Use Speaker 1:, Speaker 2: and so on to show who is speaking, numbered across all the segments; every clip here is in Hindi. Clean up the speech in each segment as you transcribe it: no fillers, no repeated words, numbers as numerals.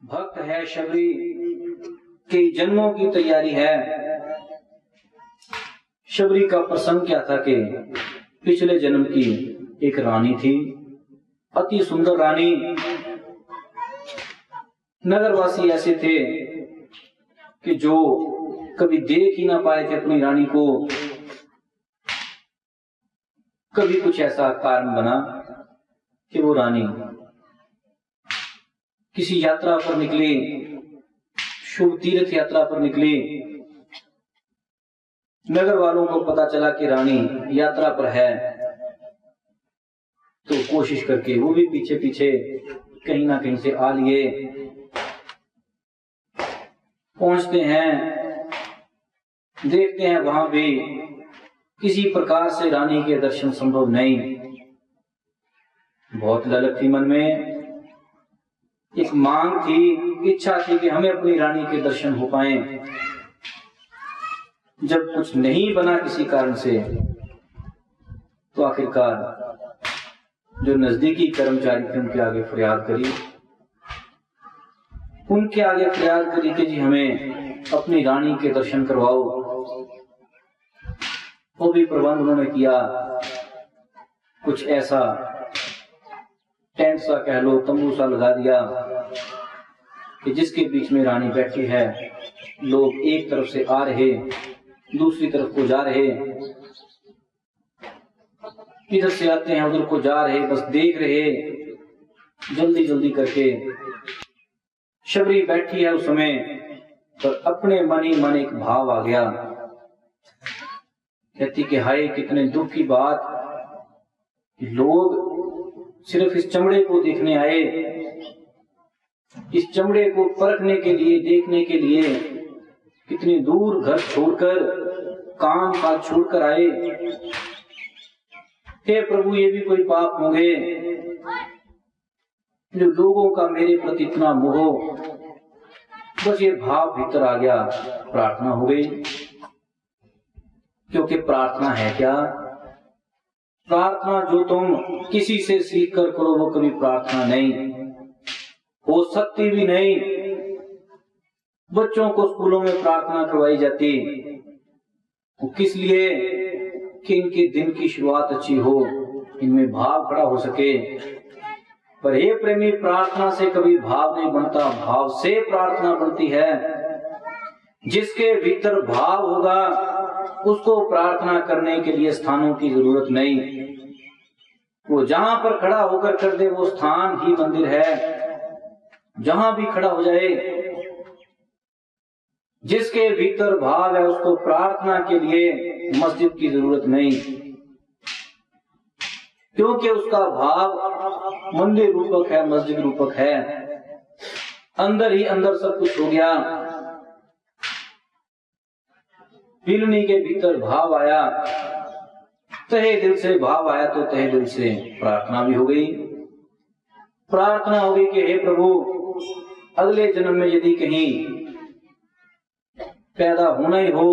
Speaker 1: भक्त है शबरी, कई जन्मों की तैयारी है। शबरी का प्रसंग क्या था कि पिछले जन्म की एक रानी थी, अति सुंदर रानी। नगरवासी ऐसे थे कि जो कभी देख ही ना पाए थे अपनी रानी को। कभी कुछ ऐसा कारण बना कि वो रानी किसी यात्रा पर निकली, शुभ तीर्थ यात्रा पर निकली। नगर वालों को पता चला कि रानी यात्रा पर है, तो कोशिश करके वो भी पीछे पीछे कहीं ना कहीं से आ लिए। पहुंचते हैं, देखते हैं वहां भी किसी प्रकार से रानी के दर्शन संभव नहीं। बहुत ललक थी मन में, एक मांग थी, इच्छा थी कि हमें अपनी रानी के दर्शन हो पाए। जब कुछ नहीं बना किसी कारण से, तो आखिरकार जो नजदीकी कर्मचारी थे उनके आगे फरियाद करी। उनके आगे फरियाद करी कि जी हमें अपनी रानी के दर्शन करवाओ। वो भी प्रबंध उन्होंने किया, कुछ ऐसा टेंट सा कह लो, तंबू सा लगा दिया कि जिसके बीच में रानी बैठी है। लोग एक तरफ से आ रहे, दूसरी तरफ को जा रहे, इधर से आते हैं उधर को जा रहे, बस देख रहे जल्दी जल्दी करके। शबरी बैठी है उस समय, पर अपने मन ही मन एक भाव आ गया। कहती कि हाय कितने दुख की बात, लोग सिर्फ इस चमड़े को देखने आए, इस चमड़े को परखने के लिए, देखने के लिए कितनी दूर घर छोड़कर, काम काज छोड़कर आए। हे प्रभु, ये भी कोई पाप होंगे जो लोगों का मेरे प्रति इतना मोह। बस ये भाव भीतर आ गया, प्रार्थना हो गई। क्योंकि प्रार्थना है क्या? प्रार्थना जो तुम किसी से सीख कर करो वो कभी प्रार्थना नहीं हो सकती, भी नहीं। बच्चों को स्कूलों में प्रार्थना करवाई जाती, वो किस लिए? कि इनके दिन की शुरुआत अच्छी हो, इनमें भाव खड़ा हो सके। पर हे प्रेमी, प्रार्थना से कभी भाव नहीं बनता, भाव से प्रार्थना बनती है। जिसके भीतर भाव होगा उसको प्रार्थना करने के लिए स्थानों की जरूरत नहीं। वो जहां पर खड़ा होकर कर दे वो स्थान ही मंदिर है। जहां भी खड़ा हो जाए, जिसके भीतर भाव है उसको प्रार्थना के लिए मस्जिद की जरूरत नहीं, क्योंकि उसका भाव मंदिर रूपक है, मस्जिद रूपक है। अंदर ही अंदर सब कुछ हो गया। बिलनी के भीतर भाव आया, तहे दिल से भाव आया, तो तहे दिल से प्रार्थना भी हो गई। प्रार्थना हो गई कि हे प्रभु, अगले जन्म में यदि कहीं पैदा होना ही हो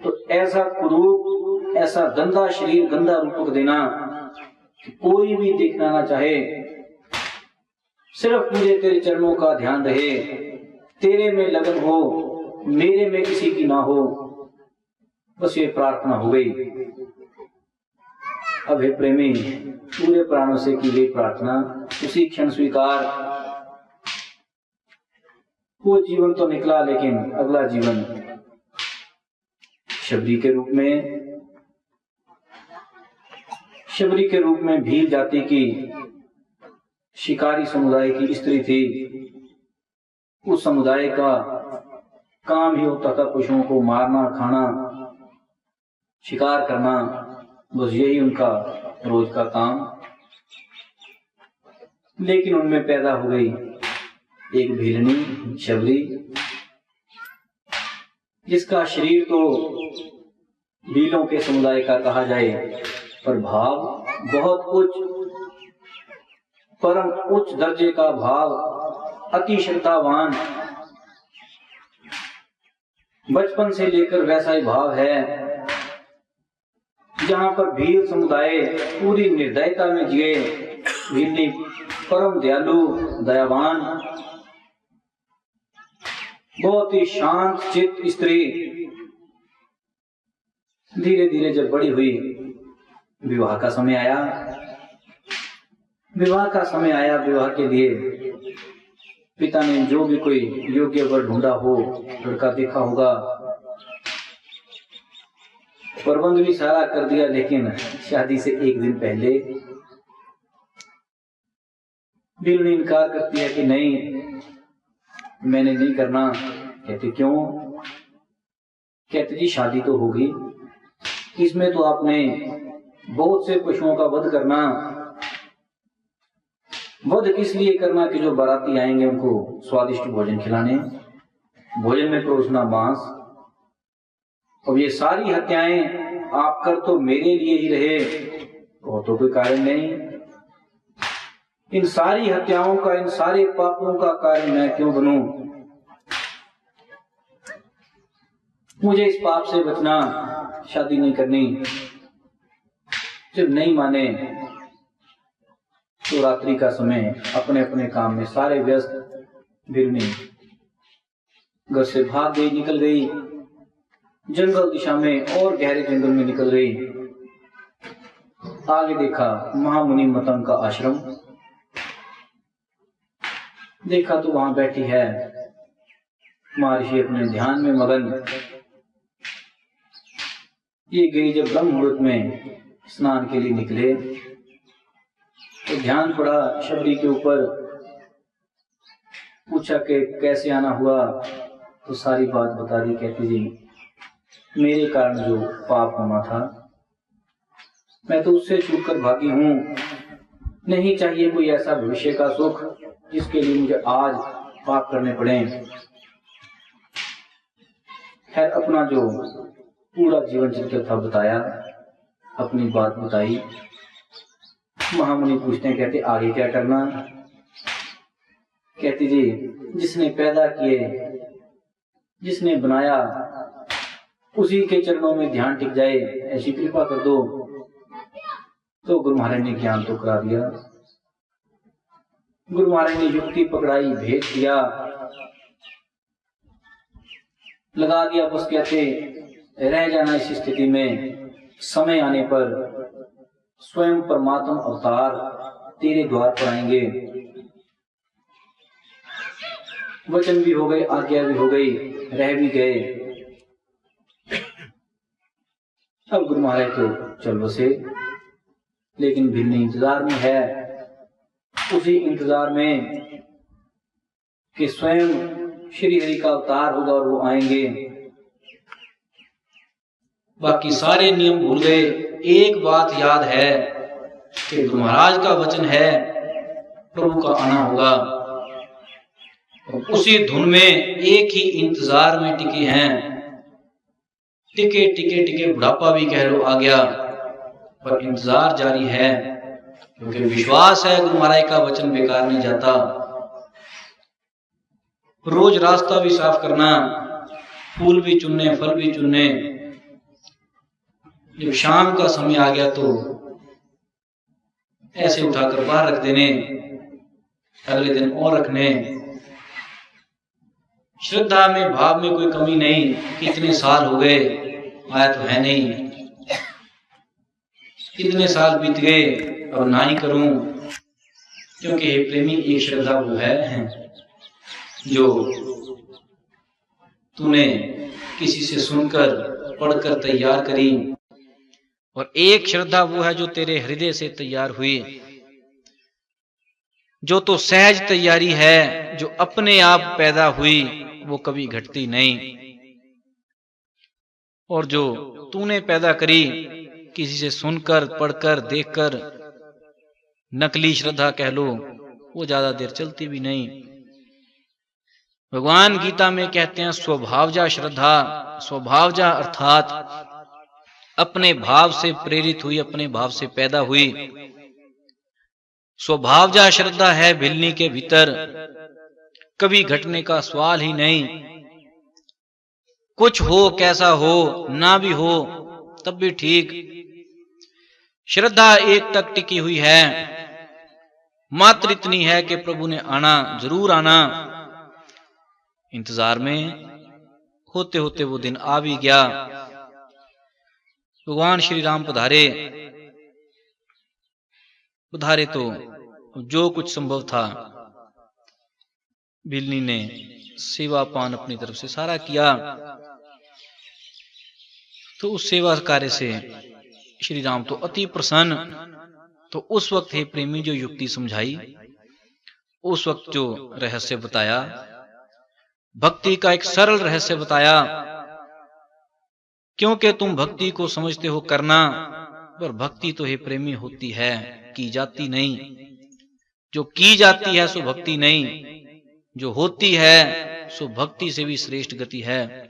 Speaker 1: तो ऐसा कुरूप, ऐसा गंदा शरीर, गंदा रूपक देना कि कोई भी देखना ना चाहे। सिर्फ मुझे तेरे चरणों का ध्यान रहे, तेरे में लगन हो, मेरे में किसी की ना हो। बस ये प्रार्थना हो गई। अब हे प्रेमी, पूरे प्राणों से की गई प्रार्थना उसी क्षण स्वीकार। वो जीवन तो निकला, लेकिन अगला जीवन शबरी के रूप में, शबरी के रूप में भील जाति की शिकारी समुदाय की स्त्री थी। उस समुदाय का काम ही होता था पशुओं को मारना, खाना, शिकार करना, बस यही उनका रोज का काम। लेकिन उनमें पैदा हो गई एक भीलनी, शबरी, जिसका शरीर तो भीलों के समुदाय का कहा जाए, पर भाव बहुत उच्च, परम उच्च दर्जे का भाव, अति श्रद्धावान। बचपन से लेकर वैसा ही भाव है। जहां पर भील समुदाय पूरी निर्दयता में जिए, भीलनी परम दयालु, दयावान, बहुत ही शांत चित्त स्त्री धीरे धीरे जब बड़ी हुई, विवाह का समय आया। विवाह का समय आया, विवाह के लिए पिता ने जो भी कोई योग्य वर ढूंढा हो, लड़का देखा होगा, प्रबंध भी सारा कर दिया, लेकिन शादी से एक दिन पहले बिल ने इनकार करती है कि नहीं, मैंने नहीं करना। कहते क्यों? कहते जी शादी तो होगी, इसमें तो आपने बहुत से पशुओं का वध करना। वध किस लिए करना? कि जो बाराती आएंगे उनको स्वादिष्ट भोजन खिलाने, भोजन में परोसना मांस। अब ये सारी हत्याएं आप कर तो मेरे लिए ही रहे, और तो कोई कारण नहीं। इन सारी हत्याओं का, इन सारे पापों का कारण मैं क्यों बनूं? मुझे इस पाप से बचना, शादी नहीं करनी। जब नहीं माने तो रात्रि का समय अपने अपने काम में सारे व्यस्त, बिरनी घर से भाग गई, निकल गई जंगल दिशा में, और गहरे जंगल में निकल गई। आगे देखा महामुनि मतंग का आश्रम, देखा तो वहां बैठी है महर्षि अपने ध्यान में मगन। ये गई जब ब्रह्म मुहूर्त में स्नान के लिए निकले तो ध्यान पड़ा शबरी के ऊपर। पूछा कि कैसे आना हुआ, तो सारी बात बता दी। कहती जी मेरे कारण जो पाप होना था मैं तो उससे छूट कर भागी हूं। नहीं चाहिए कोई ऐसा भविष्य का सुख जिसके लिए मुझे आज पाप करने पड़े। खैर अपना जो पूरा जीवन चरित्र था बताया, अपनी बात बताई। महामुनि पूछते हैं, कहते आगे क्या करना? कहती जी जिसने पैदा किए, जिसने बनाया, उसी के चरणों में ध्यान टिक जाए, ऐसी कृपा कर दो। तो गुरु महाराज ने ज्ञान तो करा दिया। गुरु महाराज ने युक्ति पकड़ाई, भेद दिया, लगा दिया। बस कहते रह जाना इस स्थिति में, समय आने पर स्वयं परमात्मा अवतार तेरे द्वार पर आएंगे। वचन भी हो गए, आज्ञा भी हो गई, रह भी गए। अब गुरु महाराज तो चल बसे, लेकिन भिन्न इंतजार में है। उसी इंतजार में कि स्वयं श्री हरि का अवतार होगा और वो आएंगे। बाकी सारे नियम भूल गए। एक बात याद है कि गुरु महाराज का वचन है प्रभु का आना होगा। उसी धुन में एक ही इंतजार में टिके हैं। टिके टिके टिके बुढ़ापा भी कह लो आ गया, पर इंतजार जारी है, क्योंकि विश्वास है गुरु महाराज का वचन बेकार नहीं जाता। रोज रास्ता भी साफ करना, फूल भी चुनने, फल भी चुनने। जब शाम का समय आ गया तो ऐसे उठाकर बाहर रख देने, अगले दिन और रखने। श्रद्धा में, भाव में कोई कमी नहीं। कितने साल हो गए, आया तो है नहीं, कितने साल बीत गए, अब ना ही करूं। क्योंकि हे प्रेमी, एक श्रद्धा वो है जो तूने किसी से सुनकर, पढ़कर तैयार करी, और एक श्रद्धा वो है जो तेरे हृदय से तैयार हुई, जो तो सहज तैयारी है, जो अपने आप पैदा हुई, वो कभी घटती नहीं। और जो तूने पैदा करी किसी से सुनकर, पढ़कर, देखकर, नकली श्रद्धा कह लो, वो ज्यादा देर चलती भी नहीं। भगवान गीता में कहते हैं स्वभावजा श्रद्धा। स्वभावजा अर्थात अपने भाव से प्रेरित हुई, अपने भाव से पैदा हुई। स्वभावजा श्रद्धा है भिलनी के भीतर, कभी घटने का सवाल ही नहीं। कुछ हो, कैसा हो, ना भी हो तब भी ठीक। श्रद्धा एक तक टिकी हुई है, मात्र इतनी है कि प्रभु ने आना, जरूर आना। इंतजार में होते होते वो दिन आ भी गया। भगवान श्री राम पधारे तो जो कुछ संभव था बिल्ली ने सेवा पान अपनी तरफ से सारा किया। तो उस सेवा कार्य से श्री राम तो अति प्रसन्न। तो उस वक्त हे प्रेमी जो युक्ति समझाई, उस वक्त जो रहस्य बताया, भक्ति का एक सरल रहस्य बताया, क्योंकि तुम भक्ति को समझते हो करना, पर भक्ति तो हे प्रेमी होती है, की जाती नहीं। जो की जाती है सो भक्ति नहीं, जो होती है सो भक्ति से भी श्रेष्ठ गति है।